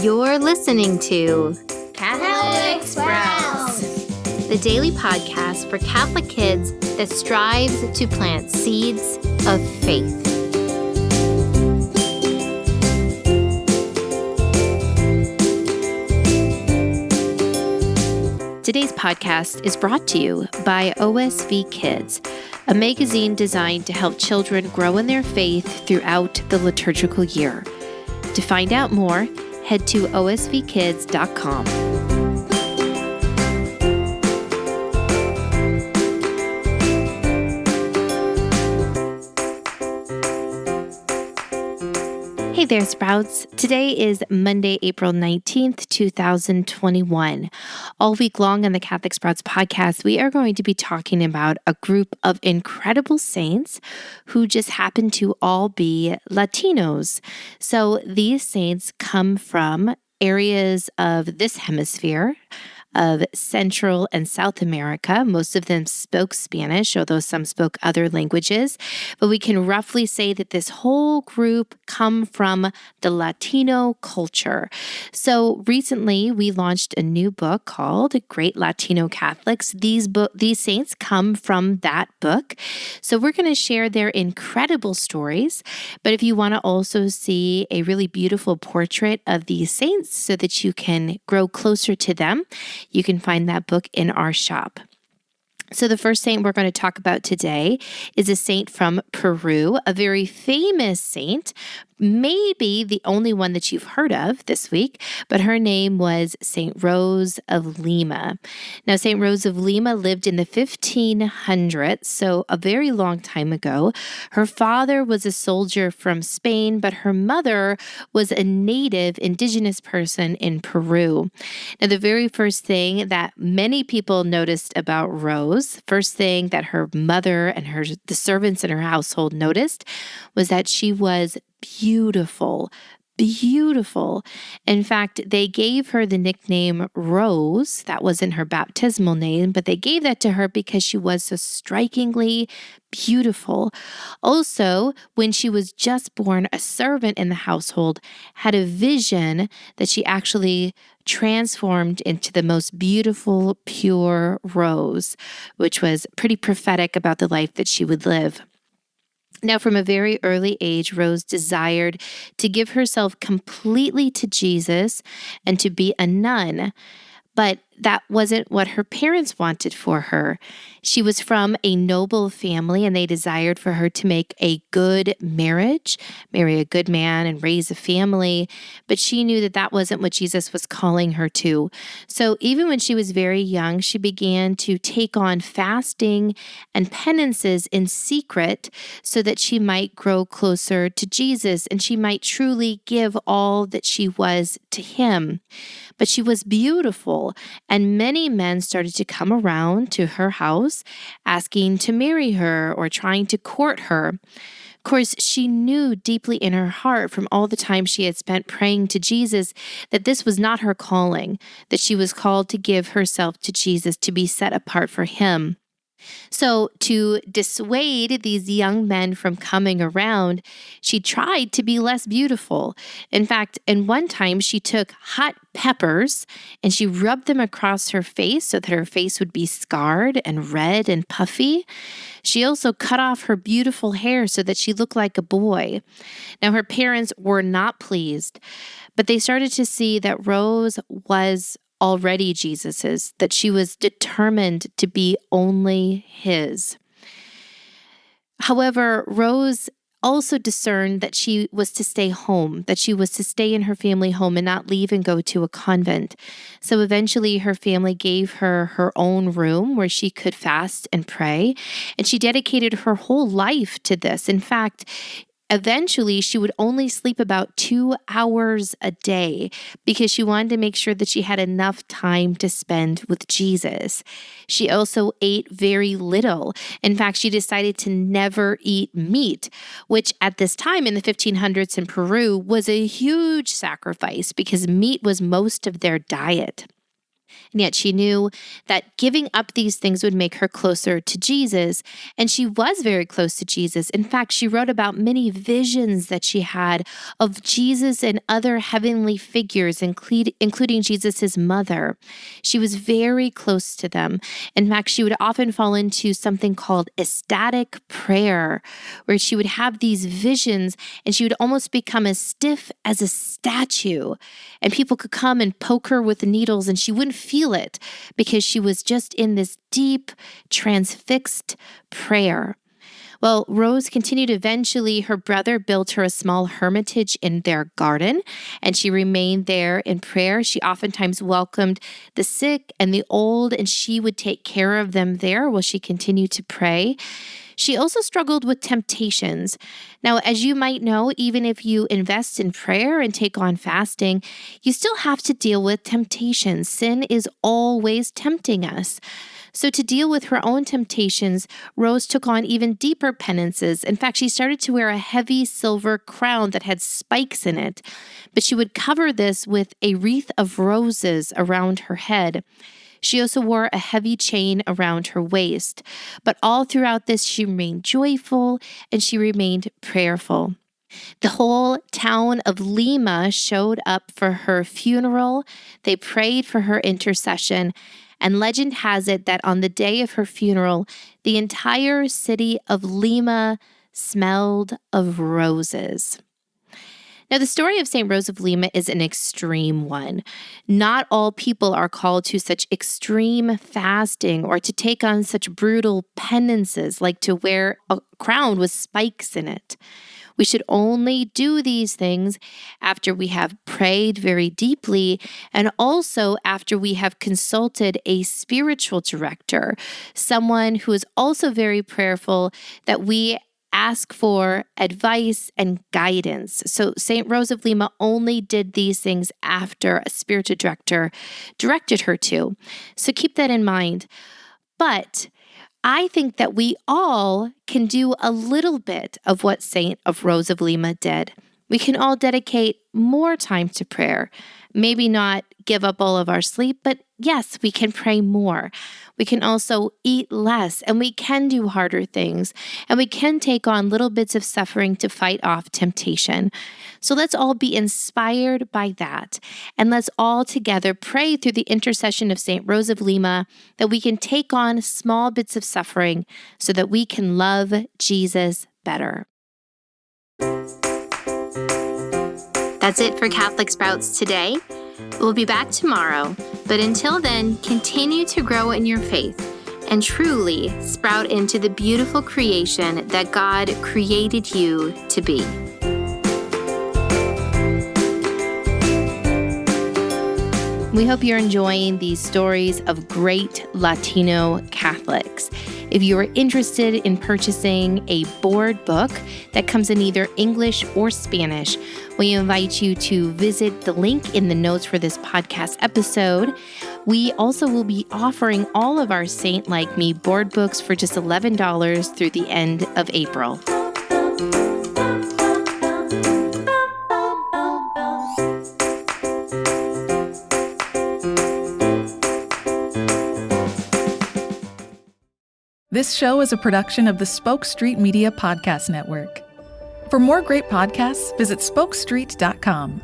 You're listening to Catholic Sprouts, the daily podcast for Catholic kids that strives to plant seeds of faith. Today's podcast is brought to you by OSV Kids, a magazine designed to help children grow in their faith throughout the liturgical year. To find out more, head to osvkids.com. Hey there, Sprouts. Today is Monday, April 19th, 2021. All week long on the Catholic Sprouts podcast, we are going to be talking about a group of incredible saints who just happen to all be Latinos. So these saints come from areas of this hemisphere, of Central and South America. Most of them spoke Spanish, although some spoke other languages. But we can roughly say that this whole group come from the Latino culture. So recently, we launched a new book called Great Latino Catholics. These saints come from that book. So we're going to share their incredible stories. But if you want to also see a really beautiful portrait of these saints so that you can grow closer to them, you can find that book in our shop. So the first saint we're going to talk about today is a saint from Peru, a very famous saint, maybe the only one that you've heard of this week, but her name was Saint Rose of Lima. Now, Saint Rose of Lima lived in the 1500s, so a very long time ago. Her father was a soldier from Spain, but her mother was a native indigenous person in Peru. Now, the very first thing that many people noticed about Rose, first thing that her mother and the servants in her household noticed, was that she was beautiful. In fact, they gave her the nickname Rose. That wasn't her baptismal name, but they gave that to her because she was so strikingly beautiful. Also, when she was just born, a servant in the household had a vision that she actually transformed into the most beautiful, pure rose, which was pretty prophetic about the life that she would live. Now, from a very early age, Rose desired to give herself completely to Jesus and to be a nun. But that wasn't what her parents wanted for her. She was from a noble family, and they desired for her to make a good marriage, marry a good man, and raise a family. But she knew that that wasn't what Jesus was calling her to. So even when she was very young, she began to take on fasting and penances in secret so that she might grow closer to Jesus and she might truly give all that she was to him. But she was beautiful, and many men started to come around to her house asking to marry her or trying to court her. Of course, she knew deeply in her heart from all the time she had spent praying to Jesus that this was not her calling, that she was called to give herself to Jesus, to be set apart for him. So to dissuade these young men from coming around, she tried to be less beautiful. In fact, in one time she took hot peppers and she rubbed them across her face so that her face would be scarred and red and puffy. She also cut off her beautiful hair so that she looked like a boy. Now, her parents were not pleased, but they started to see that Rose was already Jesus's, that she was determined to be only his. However, Rose also discerned that she was to stay home, that she was to stay in her family home and not leave and go to a convent. So eventually her family gave her her own room where she could fast and pray, and she dedicated her whole life to this. In fact, eventually, she would only sleep about 2 hours a day because she wanted to make sure that she had enough time to spend with Jesus. She also ate very little. In fact, she decided to never eat meat, which at this time in the 1500s in Peru was a huge sacrifice because meat was most of their diet. And yet she knew that giving up these things would make her closer to Jesus. And she was very close to Jesus. In fact, she wrote about many visions that she had of Jesus and other heavenly figures, including Jesus' mother. She was very close to them. In fact, she would often fall into something called ecstatic prayer, where she would have these visions and she would almost become as stiff as a statue. And people could come and poke her with needles and she wouldn't feel it because she was just in this deep, transfixed prayer. Well, Rose continued. Eventually, her brother built her a small hermitage in their garden, and she remained there in prayer. She oftentimes welcomed the sick and the old, and she would take care of them there while she continued to pray. She also struggled with temptations. Now, as you might know, even if you invest in prayer and take on fasting, you still have to deal with temptations. Sin is always tempting us. So to deal with her own temptations, Rose took on even deeper penances. In fact, she started to wear a heavy silver crown that had spikes in it, but she would cover this with a wreath of roses around her head. She also wore a heavy chain around her waist. But all throughout this, she remained joyful and she remained prayerful. The whole town of Lima showed up for her funeral. They prayed for her intercession. And legend has it that on the day of her funeral, the entire city of Lima smelled of roses. Now, the story of St. Rose of Lima is an extreme one. Not all people are called to such extreme fasting or to take on such brutal penances like to wear a crown with spikes in it. We should only do these things after we have prayed very deeply and also after we have consulted a spiritual director, someone who is also very prayerful, that we ask for advice and guidance. So St. Rose of Lima only did these things after a spiritual director directed her to. So keep that in mind. But I think that we all can do a little bit of what St. Rose of Lima did. We can all dedicate more time to prayer. Maybe not give up all of our sleep, but yes, we can pray more. We can also eat less, and we can do harder things, and we can take on little bits of suffering to fight off temptation. So let's all be inspired by that, and let's all together pray through the intercession of St. Rose of Lima that we can take on small bits of suffering so that we can love Jesus better. That's it for Catholic Sprouts today. We'll be back tomorrow, but until then, continue to grow in your faith and truly sprout into the beautiful creation that God created you to be. We hope you're enjoying these stories of great Latino Catholics. If you are interested in purchasing a board book that comes in either English or Spanish, we invite you to visit the link in the notes for this podcast episode. We also will be offering all of our Saint Like Me board books for just $11 through the end of April. This show is a production of the Spoke Street Media Podcast Network. For more great podcasts, visit spokestreet.com.